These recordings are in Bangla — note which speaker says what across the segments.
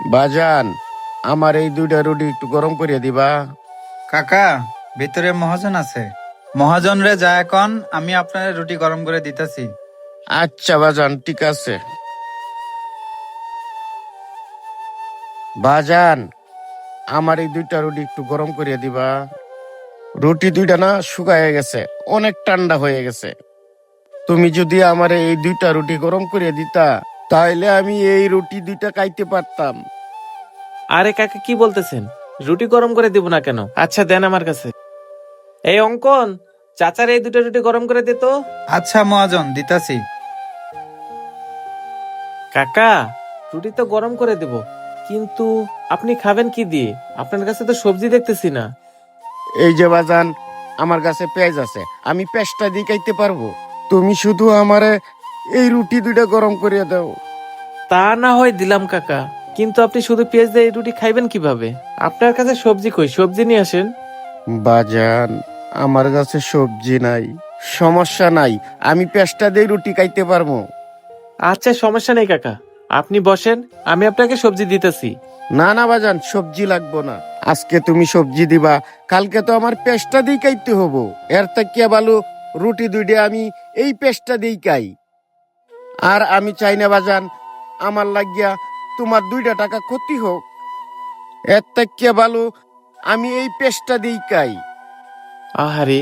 Speaker 1: বাজান, আমার এই দুইটা রুটি একটু গরম করিয়া দিবা।
Speaker 2: কাকা, ভিতরে মহাজন আছে। মহাজন রে যা এখন, আমি আপনার রুটি গরম করে দিতেছি।
Speaker 1: আচ্ছা বাজান, ঠিক আছে। বাজান, আমার এই দুইটা রুটি একটু গরম করিয়া দিবা। রুটি দুইটা না শুকায় গেছে, অনেক ঠান্ডা হয়ে গেছে। তুমি যদি আমার এই দুইটা রুটি গরম করিয়া দিতা, তাহলে আমি এই রুটি দুইটা খাইতে পারতাম।
Speaker 3: আরে কাকা কি বলতেছেন? রুটি গরম করে দিব না কেন? আচ্ছা দেন আমার কাছে। এই অঙ্কন, চাচার এই দুটো রুটি গরম করে দে তো।
Speaker 2: আচ্ছা মহাজন, দিতাছি।
Speaker 3: কাকা, রুটি তো গরম করে দেব, কিন্তু আপনি খাবেন কি দিয়ে? আপনার কাছে তো সবজি দেখতেছি না।
Speaker 1: এই যে বাজান, আমার কাছে পেঁয়াজ আছে, আমি পেঁয়াজটা দিয়ে খাইতে পারবো। তুমি শুধু আমারে এই রুটি দুইটা গরম করিয়া দাও।
Speaker 3: তা না হয় দিলাম কাকা, কিন্তু আপনি শুধু পেঁয়াজ দিয়ে এই রুটি খাইবেন কিভাবে? আপনার কাছে সবজি কই? সবজি নিয়ে আসেন।
Speaker 1: বাজান, আমার কাছে সবজি নাই। সমস্যা নাই, আমি পেঁয়াজটা দিয়ে রুটি খাইতে পারবো।
Speaker 3: আচ্ছা সমস্যা নেই কাকা, আপনি বসেন, আমি আপনাকে সবজি দিতেছি।
Speaker 1: না না বাজান, সবজি লাগবো না। আজকে তুমি সবজি দিবা, কালকে তো আমার পেঁয়াজটা দিয়ে খাইতে হবো। এর থেকে ভালো রুটি দুইটা আমি এই পেঁয়াজটা দিয়ে খাই। আর আমি চাই না বাজান, আমার লাগিয়া তোমার 2টা টাকা ক্ষতি হোক। এর থেকে ভালো আমি এই পেঁয়াজটা দিয়ে খাই।
Speaker 3: আহারে,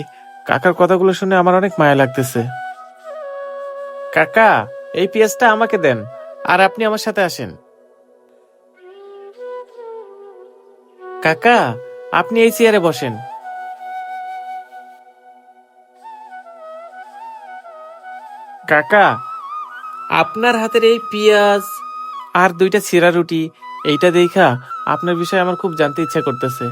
Speaker 3: কাকার কথাগুলো শুনে আমার অনেক মায়া লাগতেছে। কাকা, এই পেঁয়াজটা আমাকে দেন, আর আপনি আমার সাথে আসেন। কাকা, আপনি এই চেয়ারে বসেন। কাকা, আপনার হাতের এই পেঁয়াজ আর 2টা ছিঁড়া রুটি, এইটা দেখা আপনার বিষয়ে আমার খুব জানতে ইচ্ছা করতেছে।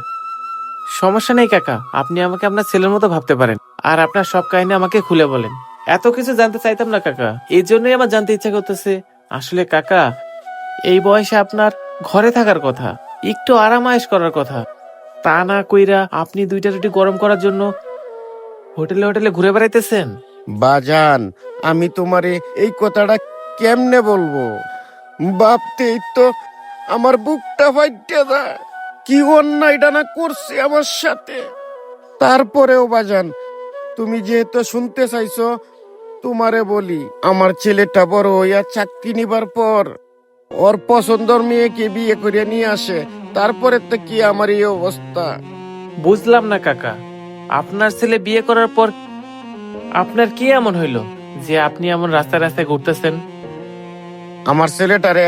Speaker 3: সমস্যা নেই কাকা, আপনি আমাকে আপনার ছেলের মতো ভাবতে পারেন, আর আপনার সব কাহিনী আমাকে খুলে বলেন। এত কিছু জানতে চাইতাম না কাকা, এই জন্যই আমার জানতে ইচ্ছা করতেছে। আসলে কাকা, এই বয়সে আপনার ঘরে থাকার কথা, একটু আরাম আয়েশ করার কথা, তা না কইরা আপনি 2টা রুটি গরম করার জন্য হোটেলে হোটেলে ঘুরে বেড়াইতেছেন।
Speaker 1: বাজান, আমি তোমারে এই কথাটা কেমনে বলবো? ভাবতেই তো আমার বুকটা ফাইটে যায়। কি অন্যায়টা না করছে আমার সাথে। তারপরেও বাজান, তুমি যেহেতু শুনতে চাইছো, তোমারে বলি, আমার ছেলেটা বড় হইয়া চাকরি নিবার পর ওর পছন্দর মেয়েকে বিয়ে করে নিয়ে আসে, তারপরে তো কি আমার এই অবস্থা।
Speaker 3: বুঝলাম না কাকা, আপনার ছেলে বিয়ে করার পর আপনার কি এমন হইলো যে আপনি এমন রাস্তায় রাস্তায় ঘুরতেছেন?
Speaker 1: আমার ছেলেটারে